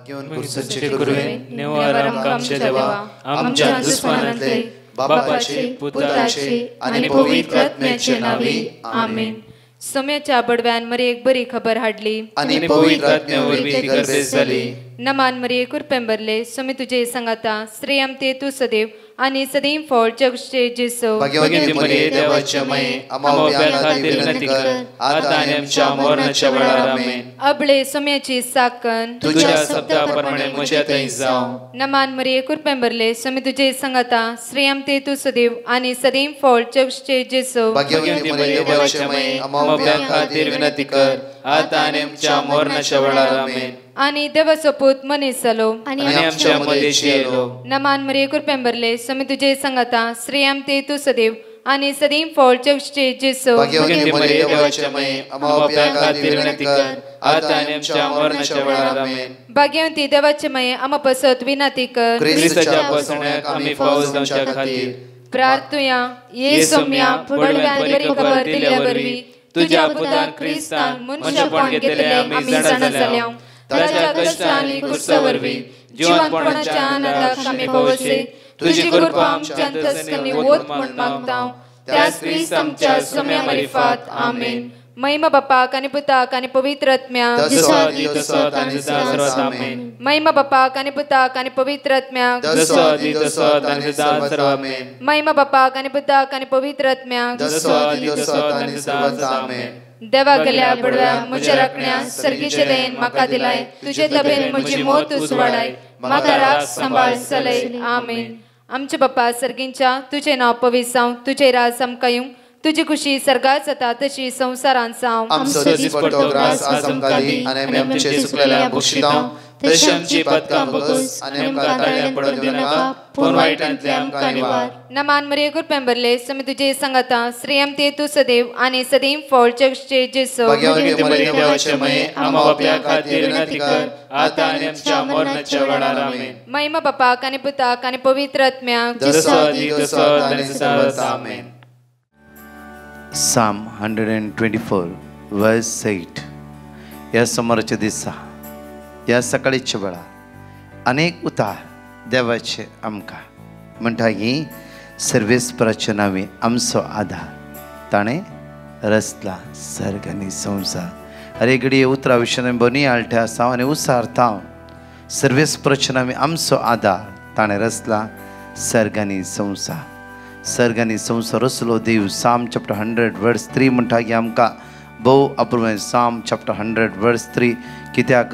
घेवन कुर्सचे कुरवेन नेवारम आमचे देवा आमच्या दुश्मनांतले बापाचे पुत्राचे आणि पवित्र आत्म्याचे नावे आमेन. सोम्याच्या बडव्यान मरी एक बरी खबर हाडली आणि पवित्र आत्म्यावरवी ती गर्देस जाली. नमान मरी कुरपेंबरले सोमी तुझे संगाता श्रेयम ते तू सदैव आणि सदैव फळ जगचे जेसो. भाग्यवती मरिये देवाचे माये आम्हा खातीर विनंती कर आता आणि आमच्या मरणाच्या वेळार आमेन. अबळे सोम्याची साकन तुझ्या शब्दाप्रमाणे म्हज्या थंय जावं. नमान मरी कुरपेंबरले सोमी तुझे संगाता श्रेयम ते तू सदैव आणि सदैव फळ जगचे जेसो. भाग्यवती मरिये देवाचे माये आम्हा खातीर विनंती कर आता आणि आमच्या मरणाच्या वेळार आमेन. आणि देवाचो पूत मनीस जालो आणि आमच्या मध्येशी येलो. नमान मरी कुरपेंबरले सोमी तुझे संगाता श्रेयम ते तू सदैव आणि सदैव फळ जगचे जेसो. भाग्यवती मरिये देवाचे माये आम्हा खातीर विनंती कर आता आणि आमच्या मरणाच्या वेळार आमेन. भाग्यवती देवाचे माये आम्हा पसत विनंती कर ख्रिस्ताच्या बसण्याक आम्ही फावज आमच्या खातीर प्रार्थुया. ये सोम्या बडव्यान बरी खबर दिल्यावरवी तुझ्या पुतान क्रिस्तान मनुष्यपण घेतले आम्ही जाणा जाल्या. ताच्या कष्टांनी कुर्सावरवी जीवनपणाच्या आनंदाक आम्ही पवसे तुझी कृपा आमच्या अंतस्करणी वोत म्हण मागतां. त्याच क्रिस्त आमच्या सोम्या मार्फत आमेन. महिमा बापाक आणि पुताक आणि पवित्र आत्म्याक महिमा बापाक आणि पुताक आणि पवित्र आत्म्याक महिमा बापाक आणि पुताक आणि पवित्र आत्म्याक देवा गेल्या बडव्या म्हज्या राखण्या सर्गीचे देन म्हाका दिलाय. तुझे तबेन म्हजी मोत उसवाडाय म्हाका राख सांबाळ चलय. आमेन. आमचे बाप्पा सर्गींच्या तुझे नाव पवित्र जावं. तुझे राज आमकां येवं. तुझी खुशी सर्गात जाता तशी संसारांत जावं. आमचो दिसपट्टो ग्रास आज आमकां दी आणि आमी आमचे सुकलेल्या बक्षितां तशी आमची पातकां बगस आणि आमकां ताळ्यान पडून दिनाका पूण वायटांतले आमकां निवार. नमान मरिये कुरपेंबरले सोमी तुझे संगाता श्रेयम ते तू सदैव आणि सदैव फळ जगचे जेसो. भाग्यवती मरिये देवाचे माये आम्हा बाप्या खातीर विनंती कर आता आणि आमच्या मरणाच्या वेळार आमेन. महिमा बापाक आणि पुताक आणि पवित्र आत्म्याक आमेन. Psalm 124 verse 8. या सोमाराच्या दिसा या सकाळीच्या वेळा अनेक उतार देवाचे आमकां म्हणटा की सर्वेस्पराच्या नांवे आमचो आधार ताणें रचला सर्ग आनी संवसार. अरे घडये उतरा विशयान बनी आळटे आसा आनी उसारता. सर्वेस्पराच्या नांवे आमचो आधार ताणें रचला सर्ग आनी संवसार. सर्ग आनी संवसार रचलो देव. Psalm chapter 100 verse 3 म्हणटा की आमकां भोव अप्रूप. Psalm chapter 100 verse 3 कित्याक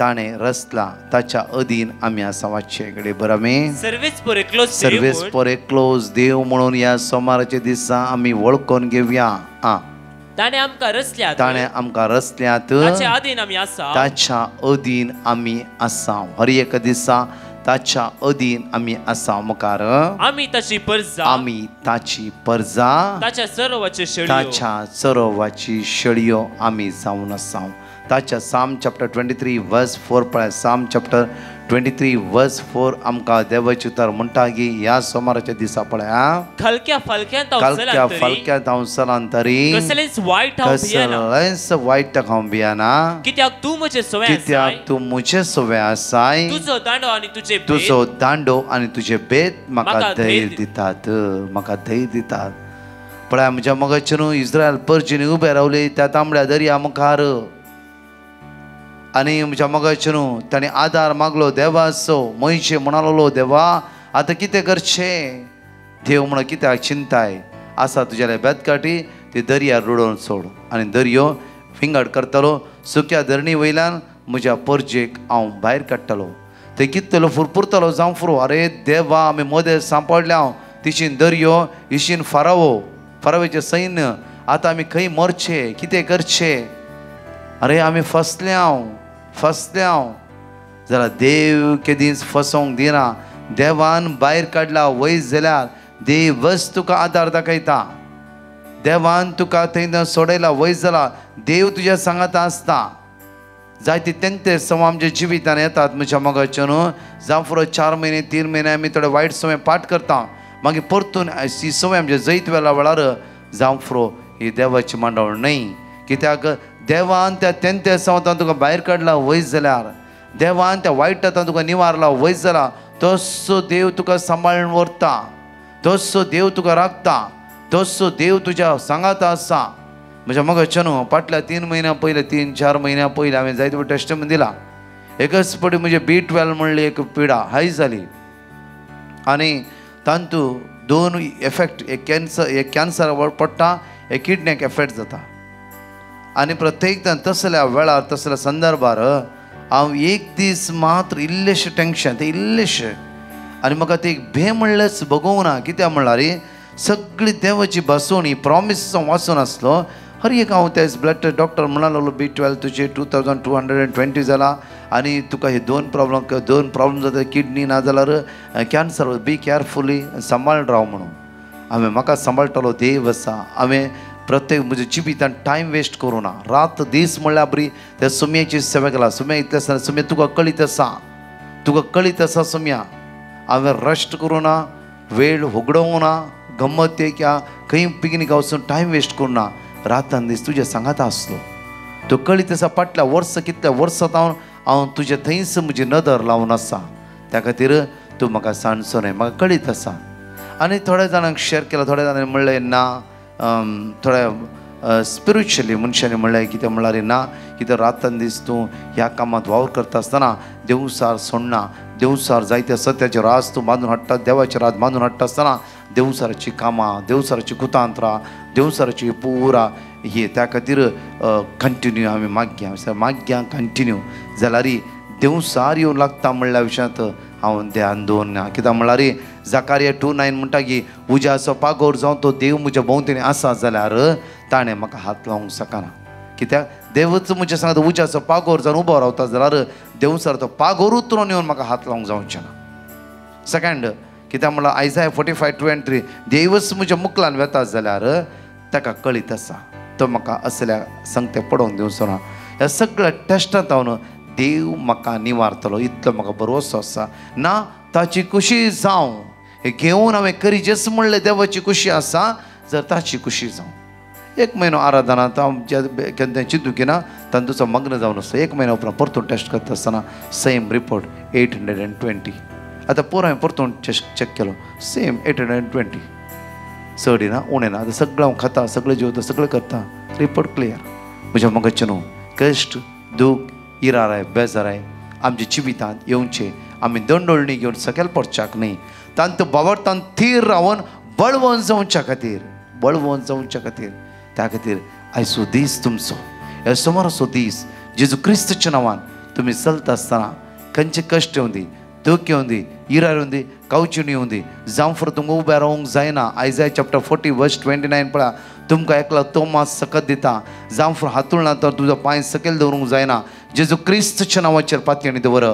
ताणें रचला ताच्या अधीन आमी आसा. वाचचे घडये बरमे सर्वेस पर एकलोज देव म्हणून या सोमाराच्या दिसा आमी वळखून घेवया. ताणे आमकां रचल्यात ताच्या अधीन आमी आसा. हर एक दिसा ताच्या अधीन आमी आसा. मुखार आमी ताची परजा ताच्या चरोवाची शेळयो आमी जावन आसा. ताच्या Psalm chapter 23 verse 4 पळय. Psalm chapter 23 verse 4 आमकां देवाचे उतर म्हणटा की ह्या सोमाराच्या दिसा पळय खलक्या फलक्या हांव तरी कसलेंच वायट हांव भियाना. कित्याक तूं म्हजे सोवे आसाय. तुजो दांडो आनी तुजे भेद म्हाका धैर्य दितात. पळय म्हज्या मोगाचे न्हू इस्रायल पर्जीन उबे रावले त्या तांबड्या दर्या मुखार आनी म्हज्या मोगाचे न्हू ताणें आदार मागलो देवाचो. मयशे म्हणलो देवा आतां कितें करचें. देव म्हण कित्याक चिंताय आसा तुज्या बेतकाटी ती दर्या रुडोवन सोड आनी दर्यो विंगड करतलो. सुक्या धरणी वयल्यान म्हज्या पर्जेक हांव भायर काडटलो. ते कितलो फुरफुरतलो जावं फुरो. अरे देवा आमी मदें सांपडल्या तिशीन दर्यो इशीन फारावेचें सैन्य. आतां आमी खंय मरचे कितें करचें. अरे आमी फसल्या जाल्यार देव केदींच फसोवंक दिना. देवान भायर काडला वयर जाल्यार देवच तुका आदार दाखयता. देवान तुका थंय सोडयला वयर जाला देव तुज्या सांगात आसता. जायते तेंते संव आमच्या जिवितान येतात म्हज्या मोगाचे न्हू. जावं फुरो 4 महिने 3 महिने आमी थोडे वायट संवय पाठ करता मागीर परतून ही संवय आमच्या जैत वेळा वेळार जावं फुरो ही देवाची मांडावळ न्हय. कित्याक देवान त्या तेंते संवतान तुका भायर काडला वयर जाल्यार देवान त्या वायटांतल्यान तुका निवारला वयस जाला तसो देव तुका सांबाळून व्हरता, तसो देव तुका राखता, तसो देव तुज्या सांगात आसा. म्हज्या मगाच्या न्हू फाटल्या 3 म्हयन्या पयले 3-4 म्हयन्या पयले हांवें जायते टेस्टमेंट दिला. एकच पटी म्हणजे B12 म्हणली एक पिडा हाय जाली आनी तांतूं 2 एफेक्ट, एक कॅन्सर पडटा, एक किडनीक एफेक्ट जाता. आनी प्रत्येकदां तसल्या वेळार तसल्या संदर्भार हांव एक दीस मात्र इल्लेशें टेंशन, तें इल्लेशें, आनी म्हाका ते भे म्हणलेंच बगोवंक ना. कित्याक म्हणल्यार सगळी देवाची बसोवणी प्रॉमिस वाचून आसलो. हर एक हांव ते ब्लड डॉक्टर म्हणूंक लागलो B12 तुजे 2220 जाला आनी तुका हे 2 प्रॉब्लम जाता, किडनी ना जाल्यार कॅन्सर. बी केअरफुली, सांबाळून राव म्हणून. हांवें म्हाका सांबाळटलो देव आसा. हांवें प्रत्येक म्हज्या जिवितांत टायम वेस्ट करूं ना. रात दीस म्हणल्यार बरी त्या सुमयेची सेवा केला. सुमया इतलें आसतना सुमया तुका कळीत आसा, तुका कळीत आसा सुमया. हांवें रेस्ट करूं ना, वेळ होगडोवं ना, गंमत क्या खंय पिकनीक वचून टायम वेस्ट करूं ना. रातान दीस तुज्या सांगात आसलो. तूं कळीत आसा फाटल्या वर्स कितल्या वर्सां हांव तुज्या थंयच म्हजी नदर लावन आसा. त्या खातीर तूं म्हाका सांडचो न्हय, म्हाका कळीत आसा. आनी थोड्या जाणांक शेअर केला. थोड्या जाणांनी म्हणलें ना, थोड्या स्पिरिच्युअली मनशांनी म्हणलें कितें म्हणल्यार ना, कितें रातान दीस तूं ह्या कामांत वावर करता आसतना देवसार सोडना. देवसार जायत्या सत्याचे राज तूं बांदून हाडटा, देवाचे राज बांदून हाडटा आसतना देवसाराची कामां, देवसाराची कुतांत्रां, देवसाराची पुरा ही त्या खातीर कंटिन्यू आमी माग्या कंटिन्यू जाल्यार देवसार येवंक लागता म्हणल्या विशयांत हांव ध्यान दवरना. कित्याक म्हळ्यार जकारिया 2:9 म्हणटा की उज्याचो पागोर जावन तो देव म्हज्या भोंवतणी आसा जाल्यार ताणें म्हाका हात लावंक शकना. कित्याक देवच म्हज्या सांगता उज्याचो पागोर जावन उबो रावता जाल्यार देवसार तो पागोर उतरून येवन म्हाका हात लावंक जावचें ना. सेकंड कित्याक म्हणल्यार आयजाया 45:2-3 देवच म्हज्या मुखलान वेता जाल्यार ताका कळीत आसा, तो म्हाका असल्या संगते पडोवंक दिवचो ना. ह्या सगळ्या टेस्टांत हांव देव म्हाका निवारतलो इतलो म्हाका भरवसो आसा. ना ताची खुशी जावं हे घेवन हांवें करी जस म्हणलें देवाची खुशी आसा जर ताची खुशी जावं. 1 म्हयनो आराधनांत हांव केन्ना चिंतूं की ना तांतूचो मग्न जावन आसा. 1 म्हयन्या उपरांत परतून टेस्ट करता आसतना सेम रिपोर्ट 820. आतां हांवें परतून चॅक केलो सेम 820. चड ना उणें ना. आतां सगळें हांव खाता, सगळें जेवता, सगळें करता, रिपोर्ट क्लियर. म्हज्या मगाचें न्हू कश्ट, दूख, इराराय, बेजाराय आमच्या जिवितांत येवचे. आमी दंडोळणी घेवन सकयल पडच्याक न्ही, तांत बावरतान थीर रावन बळवंत जावच्या खातीर त्या खातीर आयचो दीस तुमचो, ह्या सोमाराचो दीस जेजू क्रिस्तच्या नांवान तुमी चलता आसतना खंयचे कश्ट येवं दी, दूख येवं दी, इरार येवं दी, कावचिणी येवं दी, जावं फर तुमकां उबें रावंक जायना. आयजाया चॅप्टर 40:29 पळया, तुमकां एकलो तोमास सकत दिता, जावं फर हातूंत तर तुजो पांय सकयल दवरूंक जायना. जेजू क्रिस्तच्या नांवाचेर पातयणी दवर.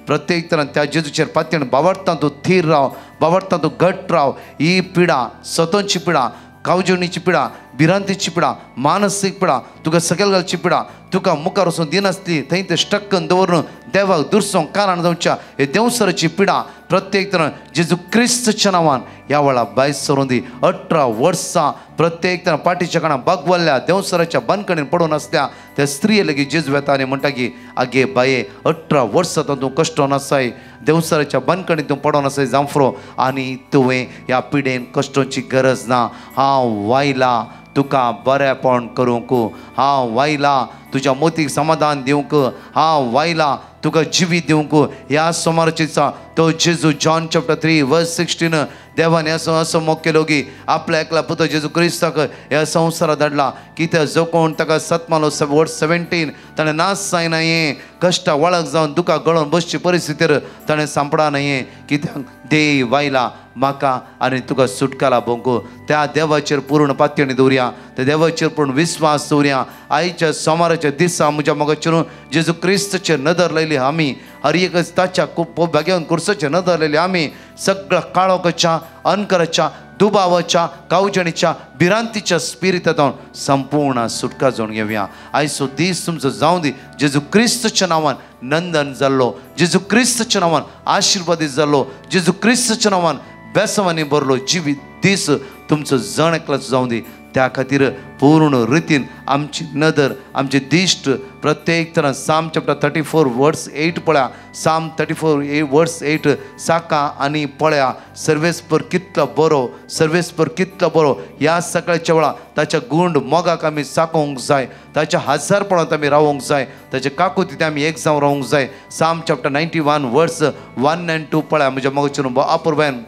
प्रत्येक तरान त्या जेजूचेर पातयण बावरता तूं थीर राव, बावरता तूं घट्ट राव. ही पिडा, स्वतंची पिडा, कावजिणीची पिडा, भिरांतीची पिडा, मानसीक पिडा, तुका सकयल घालची पिडा, तुका मुखार वचून दिनासली थंय ते स्टक्कन दवरून देवाक दुरसोंक कारण जावच्या हे देवसराची पिडा प्रत्येक तरान जेजू क्रिस्तच्या नांवान ह्या वेळा भायर सरून दी. 18 वर्सां प्रत्येक तरान पाठीच्या काणां बागवल्ल्या देवसराच्या बंदकणीन पडून आसल्या त्या स्त्रिये लेगीत जेजू येता आनी म्हणटा की आगे बाये 18 वर्सां तूं कश्टोन आसाय, देवसराच्या बंदकणीन तूं पडोन आसाय जांफ्रो, आनी तुवें ह्या पिडेन कश्टोची गरज ना. हांव वायला तुका बरेपण करूंक, हांव वायला तुज्या मोतीक समाधान दिवंक, हांव वायला तुका जिवीत दिवंक. ह्या सोमारचेचा तो जेजू जॉन चॅप्टर 3:16 देवान असो मोग केलो की आपल्या एकला पुत्र जेजू क्रिस्ताक ह्या संवसारांत धाडला कित्याक जो कोण ताका सतमालो वर्स 17 ताणें नास जायना हे कश्टा वळख जावन दुखाक गळोवन बसची परिस्थितीर ताणें सांपडा न्हय. कित्याक देव वायला म्हाका आनी तुका सुटकाला भोंवू. त्या देवाचेर पूर्ण पातयणी दवरया, त्या देवाचेर पूर्ण विस्वास दवरया. आयच्या सोमाराच्या दिसा म्हज्या मोगाचेर जेजू क्रिस्तचेर नदर लायली आमी, हर एक ताच्या खूब बेगेन कुर्साचेर नदर लायली आमी. सगळ्या काळोखाच्या, अनकराच्या, दुबावाच्या, कावजणीच्या, भिरांतीच्या स्पिरितांतून संपूर्ण सुटका जावन घेवया. आयचो दीस तुमचो जावं दी. जेजू क्रिस्तच्या नांवान नंदन जाल्लो, जेजू क्रिस्तच्या नांवान आशिर्वादीत जाल्लो, जेजू क्रिस्तच्या नांवान बेसवानी भरलो जिवीत दीस तुमचो जण एकलोच जावं दी. त्या खातीर पूर्ण रितीन आमची नदर आमचे दिश्ट प्रत्येक तरां साम चॅप्टर 34 वर्स 8 पळया साम 34 वर्स 8 साका आनी पळया सर्वेस्पर कितलो बरो सर्वेस्पर कितलो बरो ह्या सकाळच्या वेळा ताच्या गुंड मोगाक आमी साकोवंक जाय ताच्या हजारपणांत आमी रावूंक जाय ताचे काकुतीत आमी एक जावन रावूंक जाय साम चॅप्टर 91 वर्स 1 and 2 पळया म्हज्या मोगाचेर अपूर्वान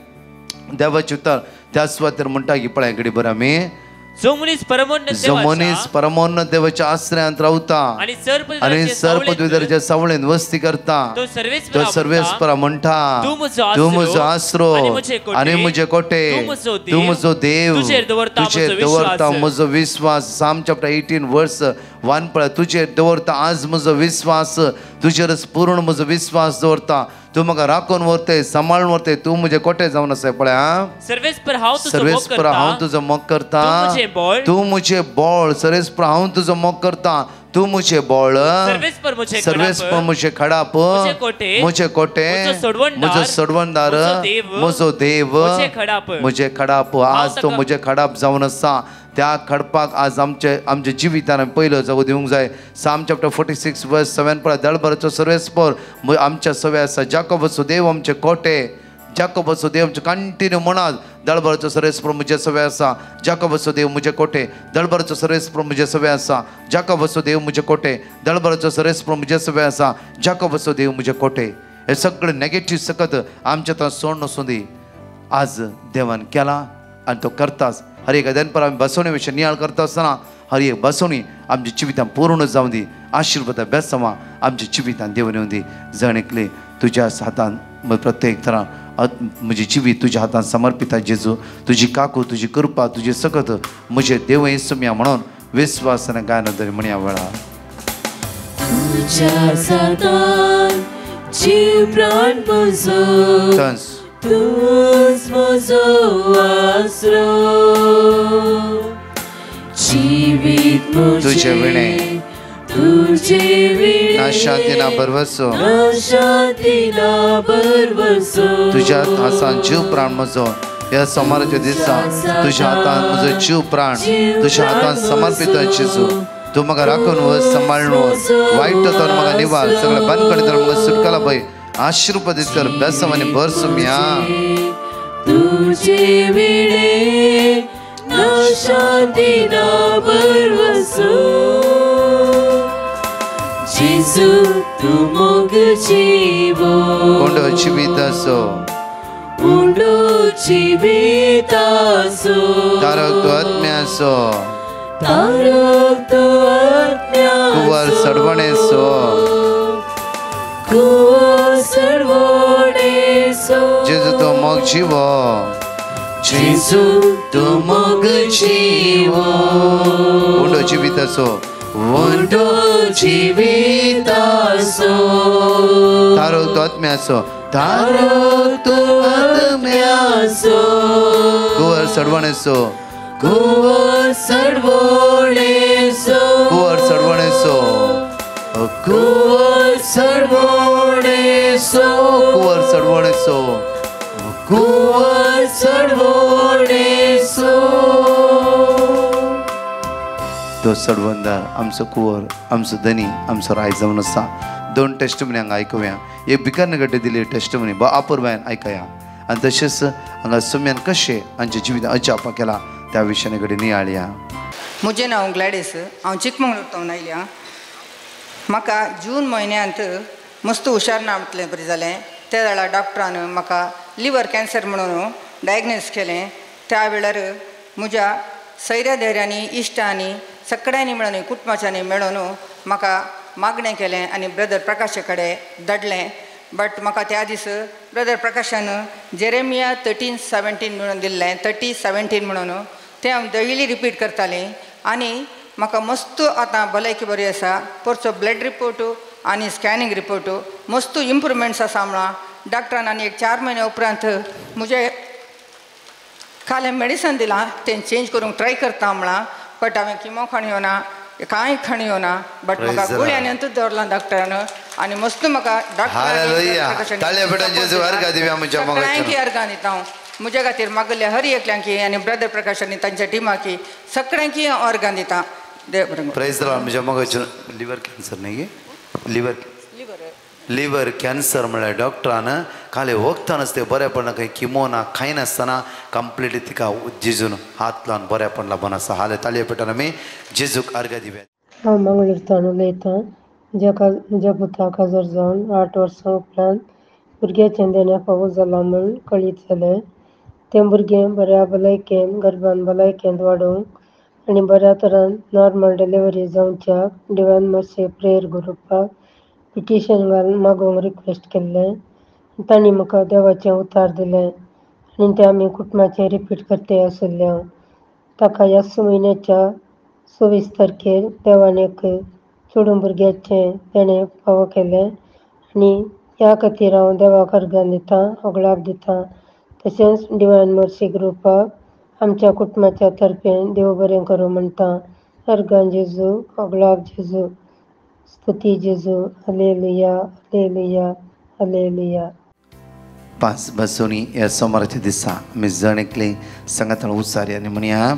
देवाचे उतर त्या सुवातेर म्हणटा की पळया घडी बरं आमी जो मनीस परमोन्नत देवाच्या आश्रयांत रावता आणि सर्पद्विदाराच्या सावळेंत वस्ती करता तो सर्वेस्परा म्हणटा तूं म्हजो आसरो आनी म्हजे कोटे तूं म्हजो देव तुजेर दवरता म्हजो विश्वास साम चॅप्टर 18 वर्स 1 पळय तुजेर दवरता आज म्हजो विश्वास तुजेरच पूर्ण म्हजो विश्वास दवरता तू म्हाका राखून व्हरते सांबाळून व्हरते तू म्हजे कोटे जावन आसा पळय सर्वेस्पर हांव तुजो मोग करता तू म्हजे बोळ सर्वेस्पर हांव तुजो मोग करता तू मुझे बोळ सर्वेस्पर मुझे खडाप मुझे कोटे मुझो सोडवणदार म्हजो देव मुझे खडाप आज तो मुझे खडाप जावन आसा त्या खडपाक आज आमच्या जिवितान पयलो जागो दिवंक जाय साम चॅप्टर 46 वर्स 7 पळय दळबराचो सर्वेस्पर आमच्या सवे आसा जाकोबाचो देव आमचे कोटे जाकोबाचो देव आमचे कंटिन्यू म्हणात दळबराचो सर्वेस्पर मुझे सवे आसा जाकोबाचो देव मुझे कोटे दळबराचो सर्वेस्पर मुझे सवे आसा जाकोबाचो देव मुझे कोटे दळबराचो सर्वेस्पर मुझे सवे आसा जाकोबाचो देव मुझे कोटे हे सगळे नेगेटिव्ह सकत आमच्या तो सोड नसून दी आज देवान केला आनी तो करताच हर एक दनपर आमी बसवणे विशयी नियाळ करता आसतना हर एक बसवणी आमच्या जिवितान पूर्ण जावं दी आशिर्वाद बेसमा आमच्या जिवितान देवन येवन दी जणेकले तुज्या हातान प्रत्येक तरां म्हजी जिवीत तुज्या हातान समर्पित आहे जेजू तुझी काकू तुझी कृपा तुझी सकत म्हजे देव येसुम्या म्हणून विश्वासान गायन धरी म्हणया वेळा तुझ्या हातान जीव प्राण म्हजो तूच म्हजो आसरो जिवीत तुझे विणे ना शांती ना बरवसो तुझ्या हातान जीव प्राण म्हजो या सोमाराच्या दिसा तुझ्या हातान म्हजो जीव प्राण तुझ्या हातान समर्पित जेजू तू म्हाका राखून वच सांबाळून वच वाईट तर म्हाका निवार सगळे बंद कर तर म्हाका सुटकाला पळय आशीर्वादीत कर बेसम आनी भर सुम्या तुझे विणे ना शांती ना बरवसो जेजू तू मोग जीवो उंडो जिवितासो तारक तो आत्म्यासो कुवार सडवणेसो जेजू तो मोग जीवो जेजू तू मोग जीवो उंडो जिवितासो उंडो जिवितासो तारक तो आत्म्यासो तारक तो आत्म्यासो कुवार सडवणेसो कुवार सडवणेसो कुवार सडवणेसो कुवार सडवणेसो कुवार सडवणेसो कुवार सडवणेसो तो सडवंदार आमचो कुंवर आमचो धनी आमचो राय जावन आसा दोन टेस्टमनी हांगा आयकुया एक भिकारनगड्डे दिली टेस्टमनी अपूर्वायन आयकया आनी तशेंच हांगा सुम्यान कशें हांच्या जिवितान अजापा केला त्या विशयान कडेन नियाळया म्हजें नांव ग्लॅडीस हांव चिकमंगळूरतावन आयल्या म्हाका जून म्हयन्यांत मस्त हुशार नांवतलें बरें जालें त्या वेळार डॉक्टरान म्हाका लिवर कॅन्सर म्हणून डायग्नोज केलें त्या वेळार म्हज्या सैर्या धैर्यांनी इश्टांनी सगळ्यांनी मेळून कुटुंबाच्यांनी मेळून म्हाका मागणें केलें आनी ब्रदर प्रकाशा कडेन धाडलें बट म्हाका त्या दीस ब्रदर प्रकाशान जेरेमिया 13:17 म्हणून दिल्लें 30:17 म्हणून तें हांव डेली रिपीट करतालें आनी म्हाका मस्त आतां भलायकी बरी आसा परचो ब्लड रिपोर्टू आनी स्कॅनिंग रिपोर्टू मस्त इम्प्रुवमेंट्स आसा म्हणून डॉक्टरान आनी एक 4 म्हयने उपरांत म्हजें खालें मेडिसन दिलां तें चेंज करूंक ट्राय करता म्हणून बट हांवें किमो खाणयो ना कांय खाणयो ना बट म्हाका गुळयांतूच दवरलां डॉक्टरान आनी मस्त म्हाका डॉक्टर अर्गां दिता हांव म्हज्या खातीर मागल्या हर एकल्यांकी आनी ब्रदर प्रकाश आनी तांच्या टिमाकी सगळ्यांकी हांव ऑर्गान दितां. देव बरें. Praise the Lord. म्हज्या मोगाचें लिव्हर कॅन्सर न्ही लिव्हर कॅन्सर म्हळ्यार डॉक्टरान खाली वखदां नासता बरें पडना खंय किमो ना कांय नासतना कंप्लीटली तिका जेजून हात लावन बरें पडला बन आसा. हाले ताळये पेटोवन आमी जेजूक अर्घ्य दिवया. हांव मंगळूरतान उलयतां. म्हज्या पुताक आजार जावन 8 वर्सां उपरांत भुरग्याचें देण्या फावो जाला म्हूण कळीत जालें. तें भुरगें बऱ्या भलायकेन गर्भान भलायकेंत वाडोवंक आनी बऱ्या तरान नॉर्मल डिलिव्हरी जावच्याक डिवायन मर्सी प्रेयर ग्रुपाक पिटिशन घालून मागोवंक रिक्वेस्ट केल्लें. तांणी म्हाका देवाचें उतार दिलें आनी तें आमी कुटुंबाचें रिपीट करते आशिल्लें हांव. ताका ह्या म्हयन्याच्या 26 तारखेर देवान एक चेडूं भुरग्याचें देणें फावो केलें आनी ह्या खातीर हांव देवाक अर्गान दितां, होगळाक दितां. तशेंच डिवायन मर्सी ग्रुपाक आमच्या कुटुंबाच्या तर्फेन देव बरें करूं म्हणटा. अर्गान जेजू, होगळाक जेजू, स्तुती जेजू. Hallelujah, hallelujah, hallelujah. 5 बसोनी ह्या सोमाराच्या दिसा आमी जण एकली संगतान उचारी आनी म्हणया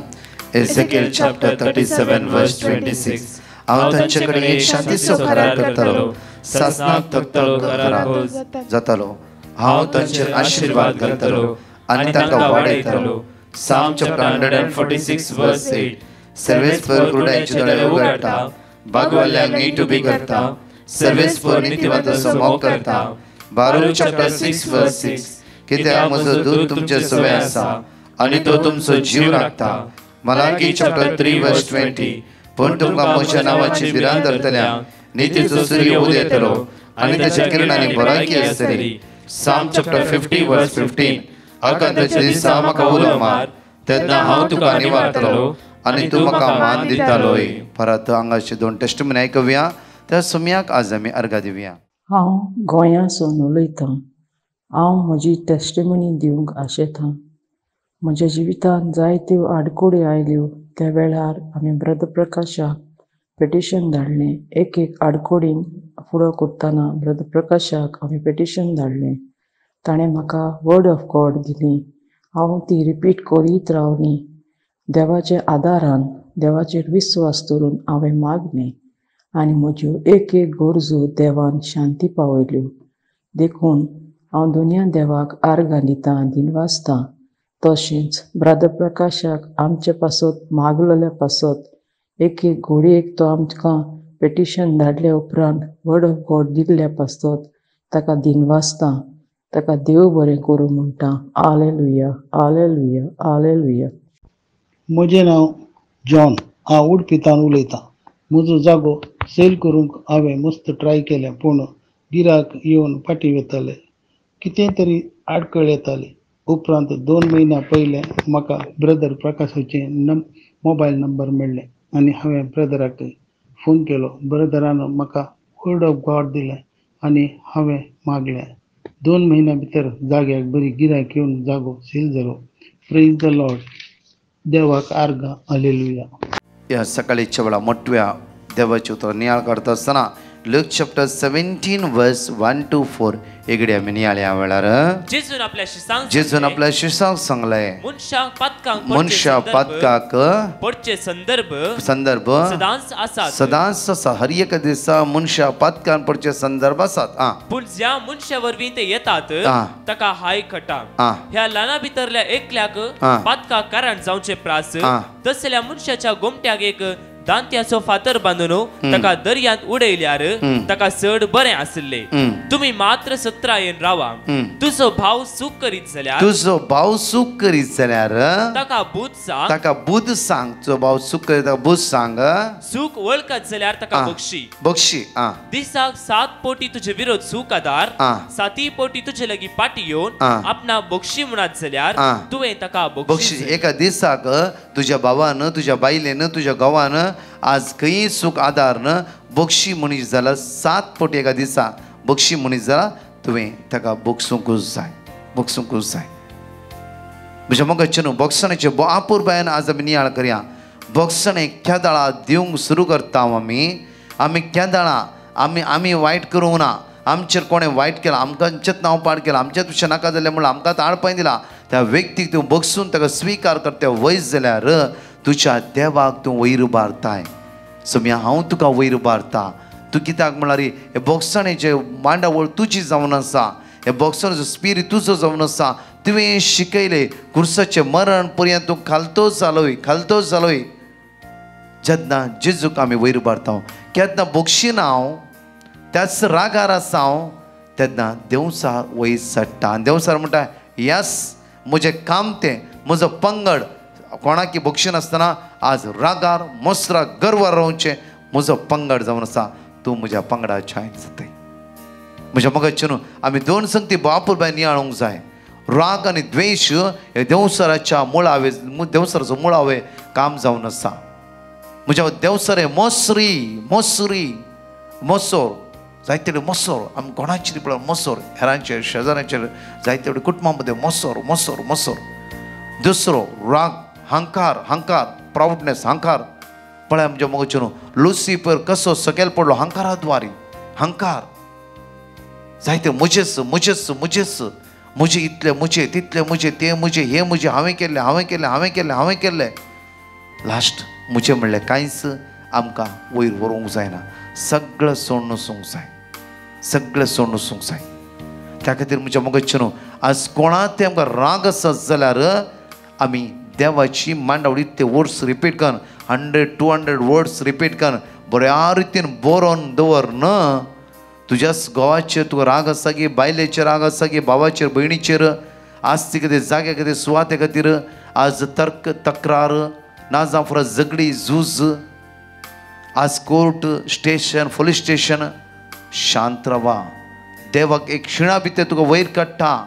एसेकिएल चॅप्टर 37 वर्स 26. हांव तांचे कडेन एक शांतीचो करार करतलो, सासणाक तकतलो करार जातलो. हांव तांचेर आशिर्वाद घालतलो आनी तांकां वाडयतलो. साम चॅप्टर 146 वर्स 8. सर्वेस्पर कुरडांचे दोळे उगडटा, भागवाल्यांक नीट उबी करता, सर्वेस्पर नितीवंताचो मोग करता. बारूक चॅप्टर 6 वर्स 6. कित्याक म्हजो दूत तुमचे सवे आसा आनी तो तुमचो जीव राखता. मलाकी चॅप्टर 3 वर्स 20. पूण तुमकां म्हज्या नांवाची भिरांत धरतल्यांक नितीचो सूर्य उदेतलो आनी ताच्या किरणांनी भलायकी आसतली. साम चॅप्टर 50 वर्स 15. आकांताच्या दिसा म्हाका उलो मार, तेन्ना हांव तुका निवारतलो आनी तूं म्हाका मान दितालोय. परत हांगाचे 2 टेस्टमनी आयकुया. त्या सुमयाक आज आमी अर्घ्य दिवया. हांव गोंयासून उलयतां. हांव म्हजी टेस्टिमनी दिवंक आशेतां. म्हज्या जिवितांत जायत्यो आडकोडी आयल्यो. त्या वेळार आमी ब्रदर प्रकाशाक पेटिशन धाडलें. एक आडकोडीन फुडो करतना ब्रदर प्रकाशाक आमी पेटिशन धाडलें. ताणें म्हाका वर्ड ऑफ गॉड दिली. हांव ती रिपीट करीत रावलीं. देवाच्या आदारान देवाचेर विस्वास दवरून हांवें मागलें आनी म्हज्यो एक गरजो देवान शांती पावयल्यो. देखून हांव दोनया देवाक आर्गां दितां, दिनवासतां. तशेंच ब्रदर प्रकाशाक आमचे पासत मागलेल्या पासत एक घोडयेक तो आमकां पेटिशन धाडल्या उपरांत वर्ड ऑफ गॉड दिल्ल्या पासत ताका दिनवासतां. ताका देव बरें करूं म्हणटा. Hallelujah, hallelujah, hallelujah. म्हजें नांव जॉन. हांव उडपितान उलयतां. म्हजो जागो सेल करूंक हांवें मस्त ट्राय केलें पूण गिरायक येवन फाटीं वताले. कितें तरी आडखळ येताली. उपरांत 2 म्हयन्या पयलें म्हाका ब्रदर प्रकाशाचे मोबायल नंबर मेळ्ळे आनी हांवें ब्रदराक फोन केलो. ब्रदरान म्हाका वर्ड ऑफ गॉड दिलें आनी हांवें मागलें. 2 म्हयन्या भितर जाग्याक बरी गिरायक येवन जागो सेल जालो. Praise the Lord. देवाक आर्गां. हालेलुया. ह्या सकाळीच्या वेळा मोठव्या देवाचे उतर नियाळ करता आसतना लूक चॅप्टर 17 वर्स 1 to 4 एगडे आमी नियाळ्या वेळार जेजून आपल्या शिष्यांक सांगलें मनशा पातकाक पडचे संदर्भ सदांच आसा. हर एक दिसा मनशा पातकान पडचे संदर्भ आसात. पूण ज्या मनशा वरवीं ते येतात ताका हाय खटा. ह्या ल्हाना भितरल्या एकल्याक पातका कारण जावचे प्रास. तसल्या मनशाच्या गोमट्याक एक दांत्याचो फातर बांदून ताका दर्यांत उडयल्यार ताका चड बरें आसले. तुम्ही मात्र 17 येन रावा. तुजो भाव सूख करीत जाल्यार ताका बुध सांग. तुजो भाव सूख करीत ताका बुध सांग. सूख वळखत जाल्यार ताका बक्षी. दिसाक 7 पोटी तुजे विरोध सूख आदार 7 पोटी तुजे लागीं पाटी येवन आपणा बक्षी म्हणत जाल्यार तुवें ताका बक्षी. एका दिसाक तुज्या भावान, तुज्या बायलेन, तुज्या घोवान आज खंय सुख आदार न बक्षी मनीस जाला 7 पोटी एका दिसा बक्षी मनीस जाला तुवें ताका बक्षूंकूच जाय. म्हज्या मोगाचे न्हू बक्षणाचे आपूर बायन आज आमी नियाळ करया. बक्षण केदाळा दिवंक सुरू करता आमी केदाळा आमी वायट करूंक ना. आमचेर कोणें वायट केलां, आमकांचेच नांव पाड केलां, आमचेच विशय नाका जालें म्हणून आमकां आडपय दिला. त्या व्यक्तीक तूं बगसून ताका स्वीकार करता वयस जाल्यार तुज्या देवाक तूं वयर उबारताय. सोम्या हांव तुका वयर उबारता. तूं कित्याक म्हळ्यार हे बोक्साणेचे मांडावळ तुजी जावन आसा, हे बोक्साणेचो स्पिरीट तुजो जावन आसा. तुवें शिकयले क्रुसाचें मरण पर्यंत तूं खालतोच जालोय. जेन्ना जेजूक आमी वयर उबारता, केन्ना बोक्षीन हांव त्याच रागार आसा हांव, तेन्ना देवसार वयर सडटा. आनी देवसार म्हणटा यस म्हजें काम तें, म्हजो पंगड कोणाकी बोक्षीन आसतना आज रागार मोसराक गर्वार रावचें म्हजो पंगड जावन आसा. तूं म्हज्या पंगडा जॉयन जाताय. म्हज्या मगाचे न्हू आमी दोन संगती बापूरबाय नियाळोंक जाय. राग आनी द्वेश हे देवसराच्या मुळावे, देवसराचो मुळावे काम जावन आसा. म्हज्या देवसर मोसोर जायते मोसोर आमी कोणाची पळय मोसोर, हेरांचेर शेजाऱ्यांचेर जायते कुटुंबा मदें मोसोर. दुसरो राग, हंकार, प्राउडनेस, हंकार. पळय आमच्या मगाचे न्हू लुसिफर कसो सकयल पडलो हंकाराद्वारे. हंकार जायते म्हजेच, म्हजे इतले म्हजे, तितले म्हजे, ते म्हजे, हे म्हजे, हांवें केल्लें. लास्ट म्हजें म्हणलें कांयच आमकां वयर व्हरूंक जायना. सगळें सोडून वचूंक जाय. त्या खातीर म्हज्या मगजचे न्हू आज कोणा ते आमकां राग आसत जाल्यार आमी देवाची मांडावळी ते वर्ड्स रिपीट कर, 100-200 वर्ड्स रिपीट कर. बऱ्या रितीन बरोवन दवर न. तुज्याच घोवाचेर तुका राग आसा गी, बायलेचेर राग आसा गी, भावाचेर भयणीचेर, आस्ती खातीर, जाग्या खातीर, सुवाते खातीर आज तक्रार ना जावं फुडें झगडी झूज, आज कोर्ट स्टेशन, पुलीस स्टेशन. शांत रावा. देवाक एक क्षिणा भितर तुका वयर काडटा.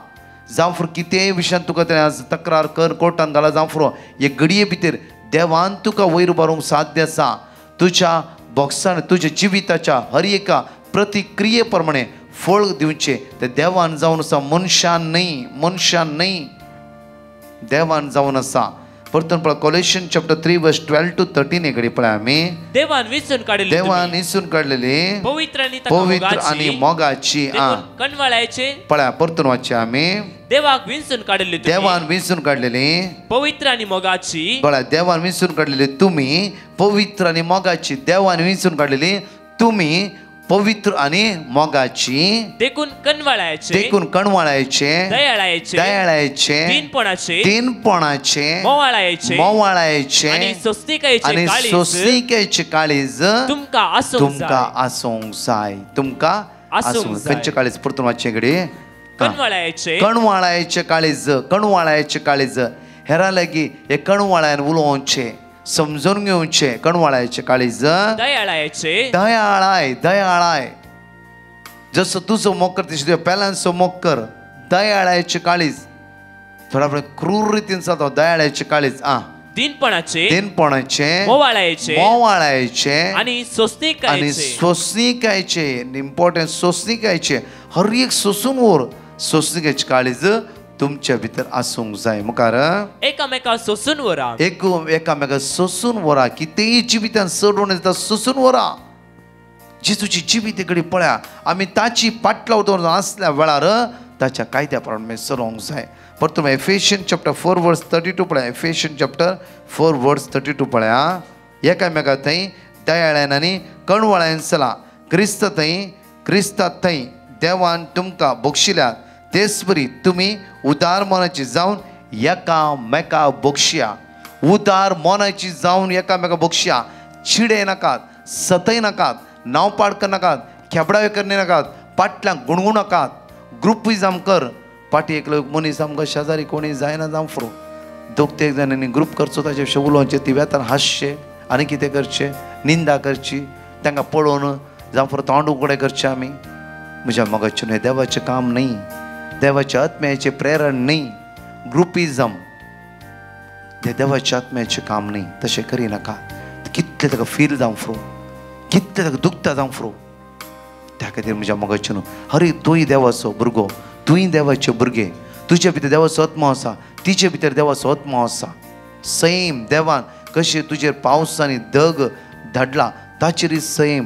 जावं फुडें कितेंय विशयान तुका तें आज तक्रार कर, कोर्टान घाला, जावं फुडें एक घडये भितर देवान तुका वयर उबारूंक साध्य आसा. तुज्या बॉक्सान तुज्या जिविताच्या हर एका प्रतिक्रिये प्रमाणे फळ दिवचे ते देवान जावन आसा, मनशान न्ही. देवान जावन आसा. परतून पळय कोलोसियन्स चॅप्टर 3:12-13 एक घडी पळय आमी. देवान विसून काडलेली पवित्र आनी मोगाची पळय परतून वाचचे आमी. देवान विसून काडलेली पवित्र आनी मोगाची पळय देवान विसून काडलेली तुमी पवित्र आनी मोगाची. देवान विसून काडलेली तुमी पवित्र आनी मोगाची, देखून कणवाळायचे, दयाळायचे, दीनपणाचे, मोवाळायचे आनी सोंसणिकेचे काळीज तुमकां आसूंक जाय. खंयचे काळीज परतून वाचचे घडी. कणवाळायचे काळीज. हेरा लागीं हे कणवाळ्यान उलोवचे, समजून घेवचे. कणवाळायचे काळीज. दयाळाय जसो तुजो मोक्कर तशें तुज्या पेलांचो मोक्कर. दयाळायचे काळीज. थोडा वेळ क्रूर रितीन जाता दयाळायचे काळीज. दीनपणाचे, मोवाळायचे आनी सोंसणिकायचे. इम्पॉर्टंट सोंसणिकायचे. हर एक सोंसून व्हर. सोंसणिकायचे काळीज तुमच्या भितर आसूंक जाय. मुखार एकामेका सोंसून व्हरा. कितेंय जिवितान चडून येता सोंसून व्हरा. जेजूची जिवीत कडेन पळया आमी ताची पाटलाव दवरून आसल्या वेळार ताच्या कायद्या प्रमाणे चलोवंक जाय. परतून एफेशियन्स चॅप्टर 4:32 पळया. एफेशियन्स चॅप्टर 4:32 पळया. एकामेका थंय दयाळ्यान आनी कणवाळ्यान चला. क्रिस्तांत थंय देवान तुमकां बक्षिल्यात तेच बरी तुमी उदार मनाची जावन एकामेका बक्षया. उदार मनाची जावन एकामेका बक्षया. चिडे नाकात, सतय नाकात, नांवपाड करनाकात, खेबडावे करने नाकात, पाटल्यांक गुणगुण नाकात, ग्रुपिजम कर. पाटी एकलो मनीस आमकां शेजारी कोणी जायना जावं फुरो दोग ते एक जाणांनी ग्रुप करचो, ताचे विशीं उलोवचें, तिव्यातान हासचें आनी कितें करचें, निंदा करची, तांकां पळोवन जावं फुरो तोंड उगडें करचें आमी. म्हज्या मोगाचें हें देवाचें काम न्ही. देवाच्या आत्म्याचें प्रेरण न्ही. ग्रुपिजम हें देवाच्या आत्म्याचें काम न्ही. तशें करिनाका. कितलें ताका फील जावं फुरो, कितलें ताका दुखता जावं फुरो. त्या खातीर म्हज्या मोगाचें हरी तूंय देवाचो भुरगो, तूंय देवाचे भुरगे. तुजे भितर देवाचो आत्मो आसा, तिचे भितर देवाचो आत्मो आसा. सैम देवान कशें तुजेर पावस आनी दग धाडला ताचेर सैम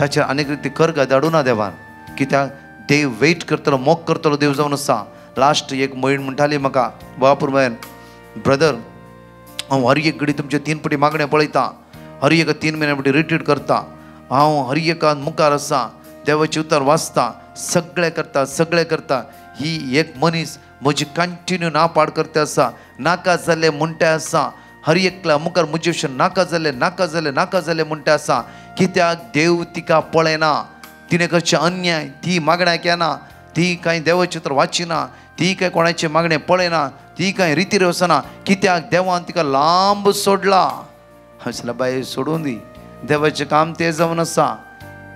ताचेर अनेक रीती कर्ग धाडूना देवान. कित्याक देव वेट करतलो, मोग करतलो देव जावन आसा. लास्ट एक म्हयण म्हणटाली म्हाका बापूर बायन ब्रदर हांव हर एक घडी तुमचे 3 फावटी मागणें पळयतां, हर एक 3 म्हयन्या फावटी रिट्रीट करता, हांव हर एकान मुखार आसा, देवाचे उतर वाचता, सगळें करता. ही एक मनीस म्हजी कंटिन्यू नापाड करता आसा, नाका जाल्ले म्हणटा आसा, हर एकल्या मुखार म्हजे विशीं नाका जाल्ले म्हणटा आसा. कित्याक देव तिका पळयना, तिणें कशें अन्याय ती मागण्या केना, ती कांय देवाचें उतर वाचिना, ती कांय कोणाचें मागणें पळयना, ती कांय रिती रवसना. कित्याक देवान तिका लांब सोडला. हांव बाय सोडून दी, देवाचें काम तें जावन आसा.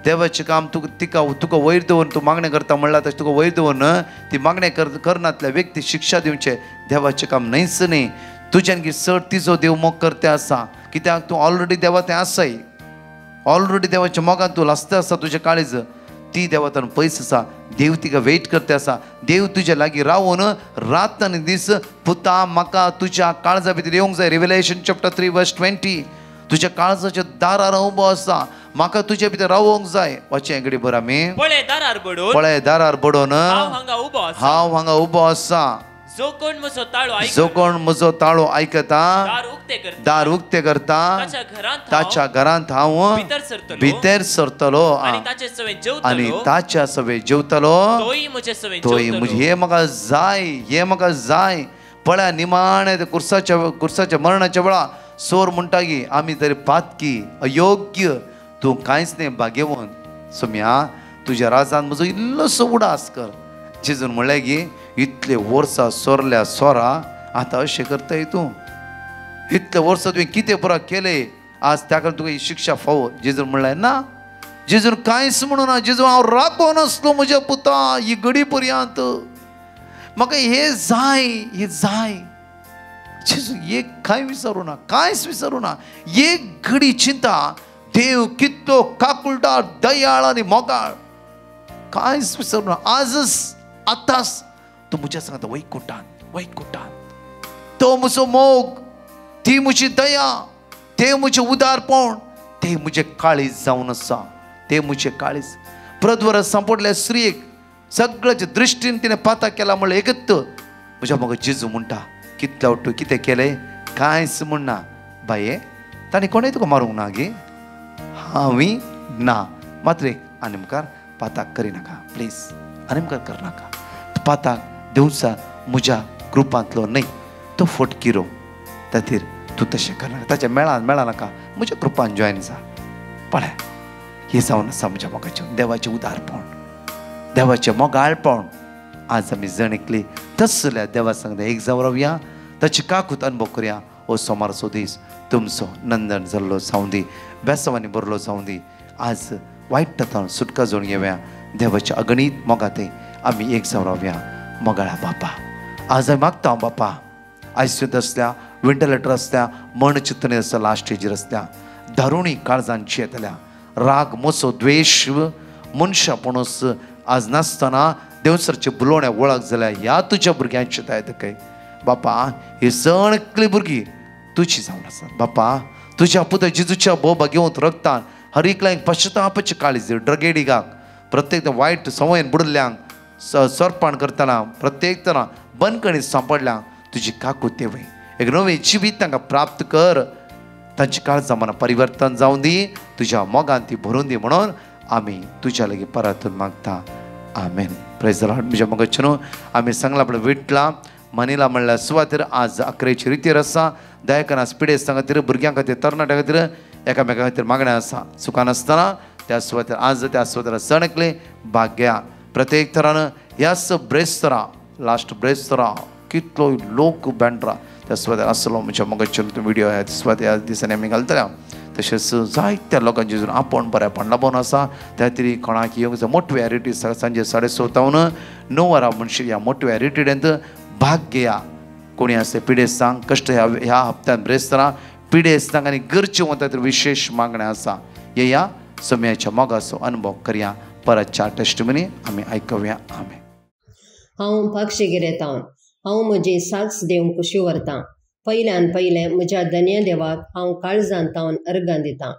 देवाचें काम तुका वयर दवरून तूं मागणें करता म्हणल्यार तशें तुका वयर दवरून ती मागणें करनातल्या व्यक्ती शिक्षा दिवचें देवाचें काम न्हयच न्ही. तुज्यान की चड तिजो देव मोग करता आसा, कित्याक तूं ऑलरेडी देवा थंय आसाय, ऑलरेडी देवाच्या मोगान तूं लासता आसा. तुजें काळीज ती देवातान पयस आसा, देव तिका वेट करता आसा. देव तुज्या लागीं रावून रात आनी दीस पुता म्हाका तुज्या काळजा भितर येवंक जाय. रिव्हेलेशन चॅप्टर 3 वर्स 20 तुज्या काळजाच्या दारार उबो आसा, म्हाका तुज्या भितर रावोंक जाय. वाचें घडी भर आमी पळय दारार बडोवन हांव हांगा उबो आसा. जो कोण म्हजो ताळो आयकता, दार उक्ते करता, ताच्या घरांत हांव भितर सरतलो आनी ताच्या सवे जेवतलो. तोय हे म्हाका जाय. पळया निमाणे कुर्साच्या मरणाच्या वेळा सोर म्हणटा की आमी तरी पातकी अयोग्य, तूं कांयच न्ही भाग्यवन. सोम्या तुज्या राजान म्हजो इल्लोसो उडास कर. जेजून म्हणलें की इतले वर्सां सोरल्या सोरा आतां अशें करताय तूं. इतले वर्सां तुवें कितें पुरो केलें, आज त्या खातीर तुका ही शिक्षा फावो. जेजून म्हणलें ना, जेजून कांयच म्हणूं ना. जेजू हांव राखो नासलो म्हज्या पुता ही घडी पर्यंत, म्हाका हे जाय. जेजू एक कांय विचारूं ना, कांयच विचारूं ना. एक घडी चिंता देव कितलो काकुळटार दयाळ आनी मोगाळ, कांयच विचारूं ना. आजच आतांच तूं म्हज्या सांगता वैकुंठान तो म्हजो मोग, ती म्हजी दया, ते म्हजें उदारपण, ते म्हजें काळीज जावन आसा. ते म्हजें काळीज प्रद्वर सांपडल्या स्त्रीक सगळ्याच्या दृश्टीन तिणें पाता केला म्हणलें एकत म्हज्या म्हाका जेजू म्हणटा कितल्या वाटू कितें केलें, कांयच म्हणना. बाये ताणें कोणें तुका मारूंक ना गे, हांवी ना. मात्र एक आनी मुखार पाताक करिनाका प्लीज, आनी मुखार करनाका. पाताक देवसा म्हज्या ग्रुपांतलो न्हय, तो फटकिरो. ताचेर तूं तशें करनाका, ताच्या मेळा नाका, म्हज्या ग्रुपान जॉयन जा. पळय हें जावन आसा म्हज्या मोगाचें देवाचें उदारपण, देवाचें मोगाळपण. आज आमी जणिकली तसल्या देवा सांगता एक जावन रावया, ताची काकूत अनुभव करया. हो सोमारचो दीस तुमचो नंदन जाल्लो जावं दी, बेसवानी बरलो जावं दी. आज वायट तथान सुटका जोडून घेवया. देवाच्या अगणीत मोगाते आमी एक जावन रावया. मोगाळा बापा, आज हांव मागता बापा, आयसीयूत आसल्या, वेंटिलेटर आसल्या, मर्ण चिंतने आसल्या, लास्ट स्टेजीर आसल्या, दारुणी काळजांची येतल्या, राग मोसो द्वेश मनशापणूस आज नासतना देवसरचे बुलोवण्या वळख जाल्या ह्या तुज्या भुरग्यांची दायकय बापा. ही सणकली भुरगीं तुजी जावन आसात बापा. तुज्या पुता जेजूच्या बोबा घेवन रगतान हर एकल्यांक पश्चातापाची काळजी, ड्रग एडिकाक, प्रत्येक वायट संवयन बुडल्यांक, सरपाण करतना प्रत्येक तरां बंदकणी सांपडल्यांक तुजी काकूत देवय एक नवें जिवीत तांकां प्राप्त कर. तांची काळजां मना परिवर्तन जावं दी, तुज्या मोगान ती भरून दी म्हणून आमी तुज्या लागीं परतून मागता. आमेन. Praise the Lord. म्हज्या मोगाचे न्हू आमी सांगला आपणें विटला मनीला म्हणल्यार सुवातेर आज 11चे रितीर आसा. दयाकन आज पिडेस्त खातीर भुरग्यां खातीर तरणाट्यां खातीर एकामेका खातीर मागणें आसा. सुखान आसतना त्या सुवातेर आज त्या सुवातेर सणकले भाग्या प्रत्येक तरान ह्याच ब्रेस्तरा लास्ट ब्रेस्तरा कितलो लोक बँड्रा त्या सुवातेर आसलो. म्हज्या मोगाचे व्हिडिओ ह्या सुवातेर ह्या दिसांनी आमी घालतल्या. तशेंच जायत्या लोकांची अजून आपण बरेपण लाभून आसा. त्या तरी कोणाक येवंक जाय मोठ्या रिटीड सांजे 6:30 9 वरां म्हणशी ह्या मोठ्या रिटीडेंत भाग घेया. कोणी आसता पिडेस्तांक कश्ट ह्या हप्त्यान ब्रेस्तां पिडेस्तांक आनी गरजे वता तर विशेष मागणें आसा. येया समयाच्या मोगाचो अनुभव करया. परतच्या टेस्टिमनी आमी आयकूया. आमेन. हांव पक्षीगेर येता. हांव म्हजी साक्स दिवंक कुशी व्हरतां. पयल्यान पयलें म्हज्या धन्य देवाक हांव काळजांतावन अर्गां दितां.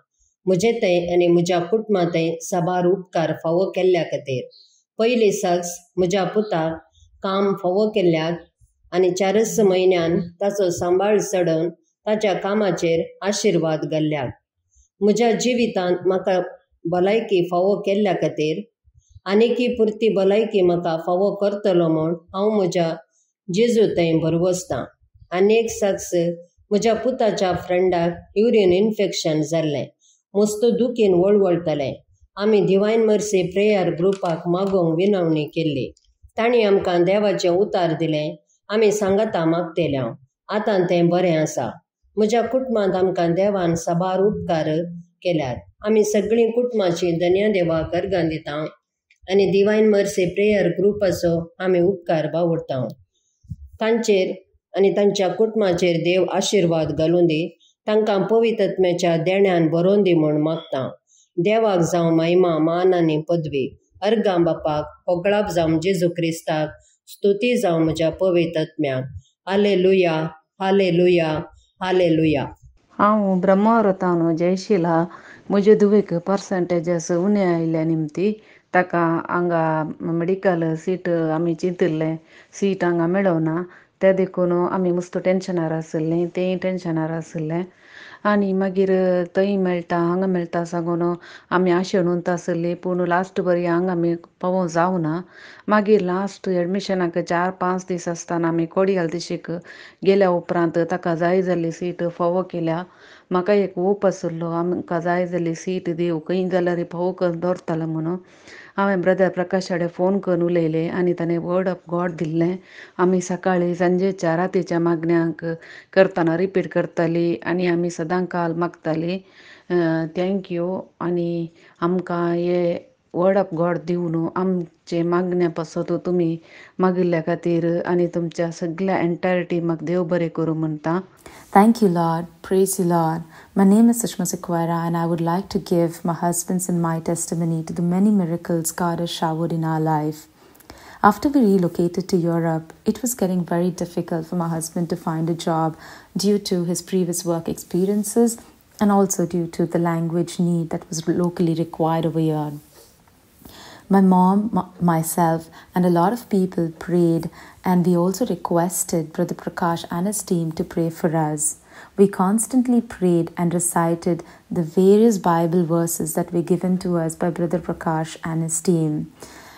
म्हजे थंय आनी म्हज्या कुटुंबांतय साबार उपकार फावो केल्ल्या खातीर. पयली साक्स म्हज्या पुताक काम फावो केल्ल्याक आनी 4 म्हयन्यान ताचो सांबाळ चडोवन ताच्या कामाचेर आशिर्वाद घाल्ल्याक. म्हज्या जिवितांत म्हाका भलायकी फावो केल्ल्या खातीर आनीकी पुरती भलायकी म्हाका फावो करतलो म्हूण हांव म्हज्या जेजू थंय भरवसतां. आनी एक शख्स म्हज्या पुताच्या फ्रेंडाक युरीन इन्फेक्शन जाल्लें. मस्त दुखीन वळवळटलें. आमी डिवायन मर्सी प्रेयर ग्रुपाक मागोवंक विनवणी केल्ली. तांणी आमकां देवाचें उतार दिलें. आमी सांगाता मागतेल्या. आतां तें बरें आसा. म्हज्या कुटुंबांत आमकां देवान साबार उपकार केल्यात. आमी सगळीं कुटुंबाची धन्य देवाक अर्गां दिता आनी डिवायन मर्सी प्रेयर ग्रुपाचो आमी उपकार बावडटा. तांचेर आनी तांच्या कुटुंबाचेर देव आशिर्वाद घालून दी. तांकां पवित्रत्म्याच्या देण्यान भरोवन दी म्हूण मागता. देवाक जावं महिमा मान आनी पदवी. अर्गां बापाक, होगळाप जावं जेजू क्रिस्ताक, स्तुती जावं म्हज्या पवित्रत्म्याक. Hallelujah, hallelujah, hallelujah. हांव ब्रह्मवरतावन जयशिला म्हजे धुवेक पर्संटेजस उणे आयिल्ल्या निमती ताका हांगा मेडिकल सीट आमी चिंतिल्लें सीट हांगा मेळोना. ते देखून आमी मस्त टेंशनार आसलें. तेंय टेंशनार आसलें आनी मागीर थंय मेळटा हांगा मेळटा सांगून आमी आशेन उंत आसली. पूण लास्ट बरी हांगा आमी पावों जावना. मागीर लास्ट एडमिशनाक 4-5 दीस आसतना आमी कोडयाल दिशीक गेल्या उपरांत ताका जाय जाल्ली सीट फावो केल्या. म्हाका एक होप आसलो आमकां जाय जाल्ली सीट दिवं खंय जाल्यार फावो करून दवरतलो म्हणून. हांवें ब्रदर प्रकाश कडेन फोन करून उलयलें आनी ताणें वर्ड ऑफ गॉड दिल्लें. आमी सकाळीं सांजेच्या रातीच्या मागण्यांक करतना रिपीट करतालीं आनी आमी सदां काल मागतालीं. थँक्यू. आनी आमकां हे वर्ड ऑफ गॉड दिवन आमचे मागण्या पासत तुमी मागिल्ल्या खातीर आनी तुमच्या सगळ्या एंटायर टिमाक देव बरें करूं म्हणटा. Thank you, Lord. Praise you, Lord. My name is Sushma Sequeira, and I would like to give my husband's and my testimony to the many miracles God has showered in our life. After we relocated to Europe, it was getting very difficult for my husband to find a job due to his previous work experiences and also due to the language need that was locally required over here. My mom, myself, and a lot of people prayed, and we also requested Brother Prakash and his team to pray for us. We constantly prayed and recited the various Bible verses that were given to us by Brother Prakash and his team.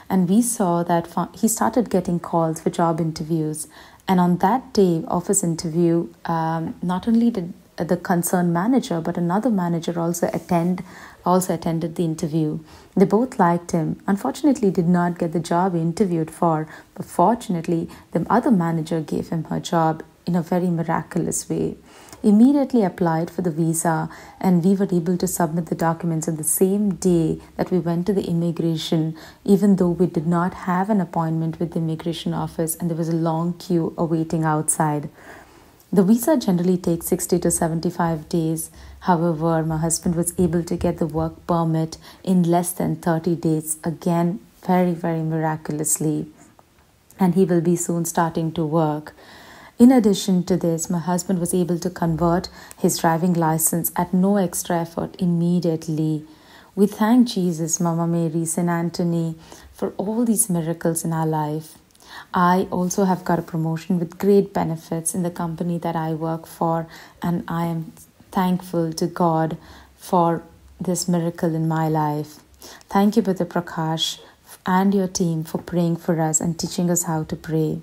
And we saw that he started getting calls for job interviews. And on that day of his interview, not only did the concerned manager but another manager also attended the interview. They both liked him. Unfortunately, did not get the job he interviewed for, but fortunately the other manager gave him her job in a very miraculous way. Immediately applied for the visa, and we were able to submit the documents on the same day that we went to the immigration, even though we did not have an appointment with the immigration office and there was a long queue awaiting outside. The visa generally takes 60 to 75 days. However, my husband was able to get the work permit in less than 30 days, again very, very miraculously. And he will be soon starting to work. In addition to this, my husband was able to convert his driving license at no extra effort immediately. We thank Jesus, Mama Mary, St. Anthony for all these miracles in our life. I also have got a promotion with great benefits in the company that I work for, and I am thankful to God for this miracle in my life. Thank you, Brother Prakash, and your team for praying for us and teaching us how to pray.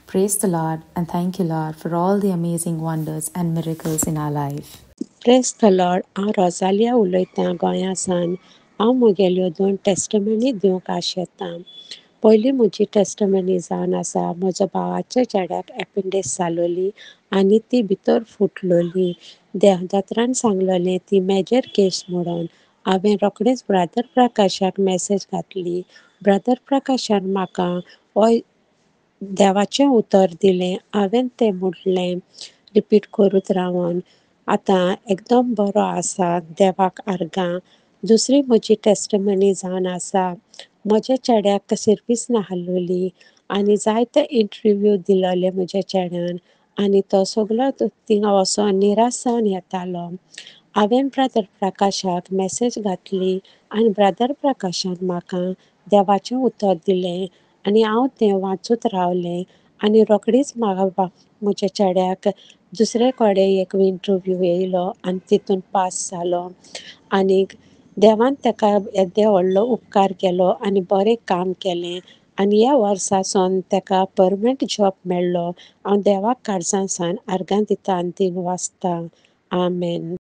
Praise the Lord, and thank you, Lord, for all the amazing wonders and miracles in our life. Praise the Lord. हांव Rosalia उलयतां गोंयासान. हांव मुगेल्यो 2 testimony दिवंक आशेतां. पयली म्हजी testimony जावन आसा म्हज्या भावाच्या चेड्याक एपेंडिक्स जालोली आनी ती भितर फुटलोली. दोतोरान सांगलोलें ती मेजर केस म्हणून. हांवें रोखडेंच ब्रदर प्रकाशाक मॅसेज घातली. ब्रदर प्रकाशान म्हाका देवाचें उतर दिलें. हांवें तें म्हणलें रिपीट करूत रावन. आतां एकदम बरो आसा. देवाक आर्गां. दुसरी म्हजी टेस्टमनी जावन आसा. म्हज्या चेड्याक सर्वीस नाहलोली आनी जायते इंटरव्यू दिलोले म्हज्या चेड्यान आनी तो सगलो थिंगा वचोन निराश जावन येतालो. हांवें ब्रदर प्रकाशाक मॅसेज घातली आनी ब्रदर प्रकाशान म्हाका देवाचें उतर दिलें आनी हांव तें वाचूत रावलें आनी रोखडीच म्हाका म्हज्या चेड्याक दुसरे कडेन एक इंटरव्यू येयलो आनी तितून पास जालो आनीक देवान ताका येदे व्हडलो उपकार केलो आनी बरें काम केलें आनी ह्या वर्सा सावन ताका परमनंट जॉब मेळ्ळो. हांव देवाक काळजां सावन आर्गां दिता आनी तीन वाचतां. आमेन.